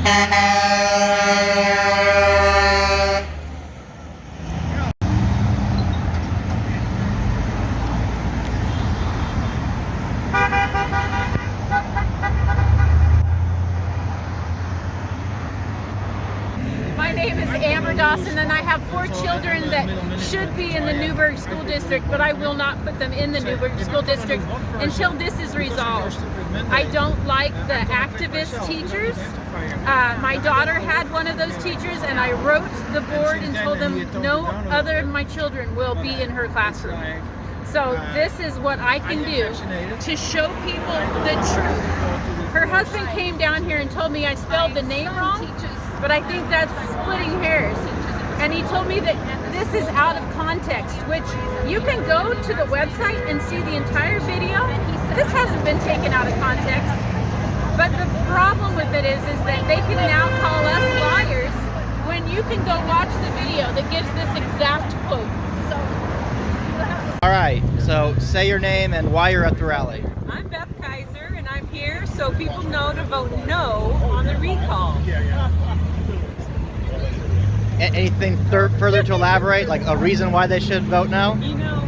My name is Amber Dawson, and I have 4 children that should be in the Newberg School District, but I will not put them in the Newberg School District until this is resolved. I don't like the activist teachers. My daughter had one of those teachers, and I wrote the board and told them no other of my children will be in her classroom. So this is what I can do to show people the truth. Her husband came down here and told me I spelled the name wrong, but I think that's splitting hairs. And he told me that this is out of context, which you can go to the website and see the entire video. This hasn't been taken out of context. But the problem with it is that they can now call us liars when you can go watch the video that gives this exact quote. All right, so say your name and why you're at the rally. I'm Beth Kaiser, and I'm here so people know to vote no on the recall. Anything further to elaborate, like a reason why they should vote no? You know,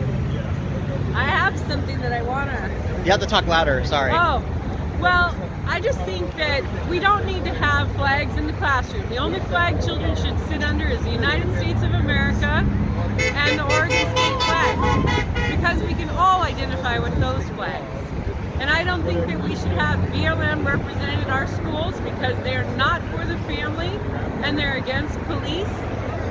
I have something that I want to... You have to talk louder, sorry. Oh, well, I just think that we don't need to have flags in the classroom. The only flag children should sit under is the United States of America and the Oregon State flag, because we can all identify with those flags. And I don't think that we should have BLM represented at our schools because they're not for the family and they're against police.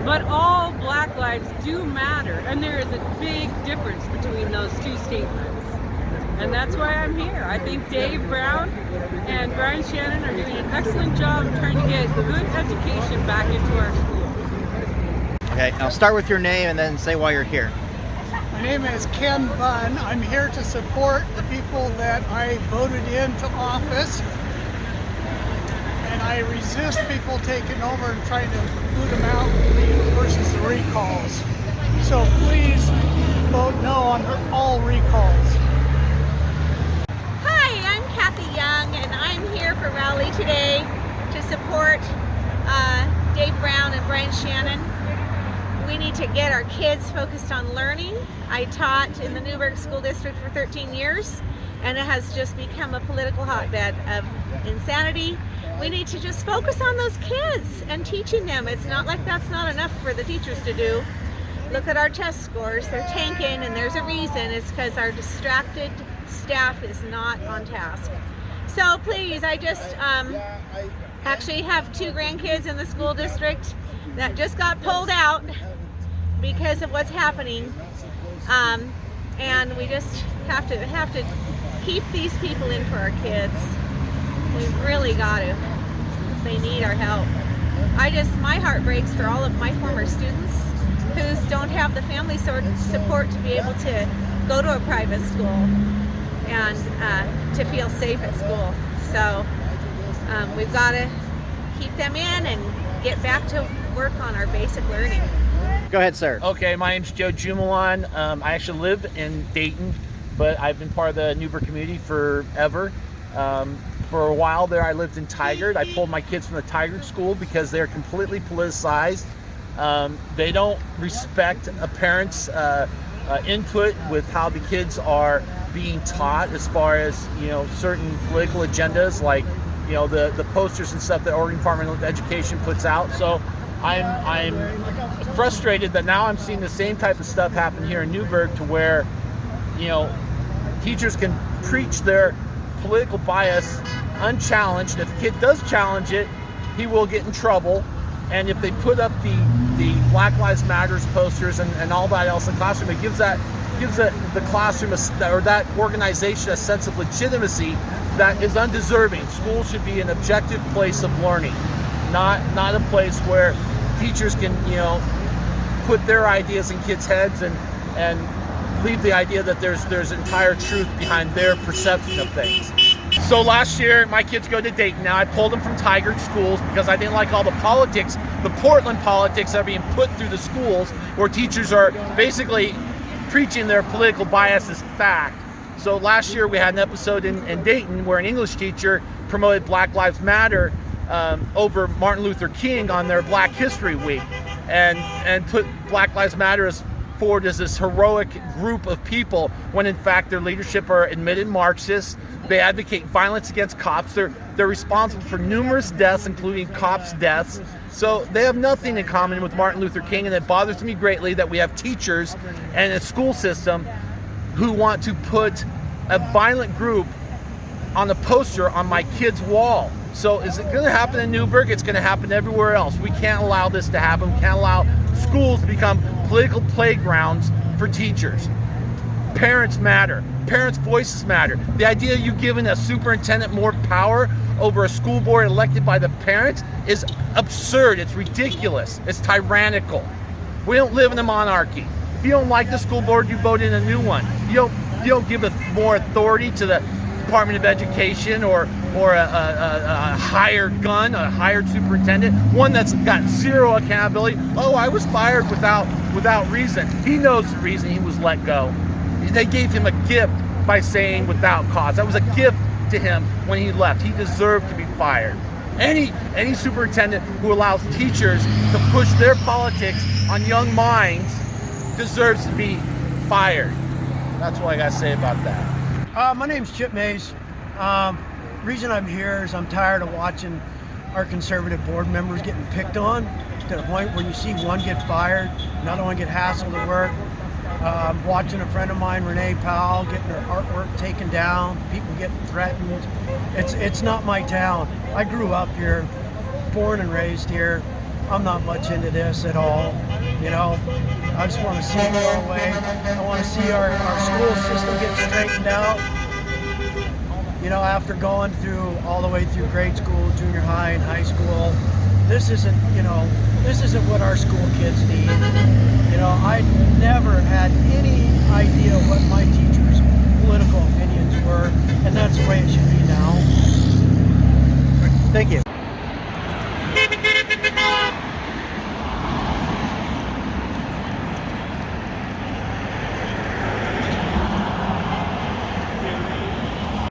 But all black lives do matter, and there is a big difference between those two statements. And that's why I'm here. I think Dave Brown and Brian Shannon are doing an excellent job of trying to get good education back into our schools. Okay, now start with your name and then say why you're here. My name is Ken Bunn. I'm here to support the people that I voted into office, and I resist people taking over and trying to boot them out versus the recalls. So please vote no on all recalls. Hi, I'm Kathy Young, and I'm here for Rally today to support Dave Brown and Brian Shannon. We need to get our kids focused on learning. I taught in the Newberg School District for 13 years, and it has just become a political hotbed of insanity. We need to just focus on those kids and teaching them. It's not like that's not enough for the teachers to do. Look at our test scores. They're tanking, and there's a reason. It's because our distracted staff is not on task. So please, I just actually have 2 grandkids in the school district that just got pulled out because of what's happening, and we just have to keep these people in for our kids. We've really got to. They need our help. My heart breaks for all of my former students who don't have the family support to be able to go to a private school and to feel safe at school. So we've got to keep them in and get back to work on our basic learning. Go ahead, sir. Okay, my name's Joe Jumalan. I actually live in Dayton, but I've been part of the Newberg community forever. For a while there, I lived in Tigard. I pulled my kids from the Tigard school because they're completely politicized. They don't respect a parent's input with how the kids are being taught as far as, you know, certain political agendas, like, you know, the posters and stuff that Oregon Department of Education puts out. So I'm frustrated that now I'm seeing the same type of stuff happen here in Newberg, to where, you know, teachers can preach their political bias unchallenged. If a kid does challenge it, he will get in trouble. And if they put up the Black Lives Matters posters and all that else in the classroom, it gives the classroom or that organization a sense of legitimacy that is undeserving. Schools should be an objective place of learning, not a place where teachers can, you know, put their ideas in kids' heads and leave the idea that there's entire truth behind their perception of things. So last year, my kids go to Dayton now. I pulled them from Tigard schools because I didn't like all the politics, the Portland politics that are being put through the schools, where teachers are basically preaching their political bias as fact. So last year we had an episode in Dayton where an English teacher promoted Black Lives Matter over Martin Luther King on their Black History Week, and put Black Lives Matter forward as this heroic group of people, when in fact their leadership are admitted Marxists. They advocate violence against cops. They're responsible for numerous deaths, including cops' deaths. So they have nothing in common with Martin Luther King, and it bothers me greatly that we have teachers and a school system who want to put a violent group on a poster on my kid's wall. So is it going to happen in Newberg? It's going to happen everywhere else. We can't allow this to happen. We can't allow schools to become political playgrounds for teachers. Parents matter. Parents' voices matter. The idea of you giving a superintendent more power over a school board elected by the parents is absurd. It's ridiculous. It's tyrannical. We don't live in a monarchy. If you don't like the school board, you vote in a new one. You don't give more authority to the Department of Education or a hired gun, a hired superintendent, one that's got zero accountability. Oh, I was fired without reason. He knows the reason he was let go. They gave him a gift by saying without cause. That was a gift to him when he left. He deserved to be fired. Any superintendent who allows teachers to push their politics on young minds deserves to be fired. That's what I gotta say about that. My name's Chip Mays. Reason I'm here is I'm tired of watching our conservative board members getting picked on to the point where you see one get fired, another one get hassled at work. Watching a friend of mine, Renee Powell, getting her artwork taken down, people getting threatened. It's not my town. I grew up here, born and raised here. I'm not much into this at all. You know, I just want to see it go away. I want to see our school system get straightened out. You know, after going through all the way through grade school, junior high, and high school, this isn't what our school kids need. You know, I never had any idea what my teacher's political opinion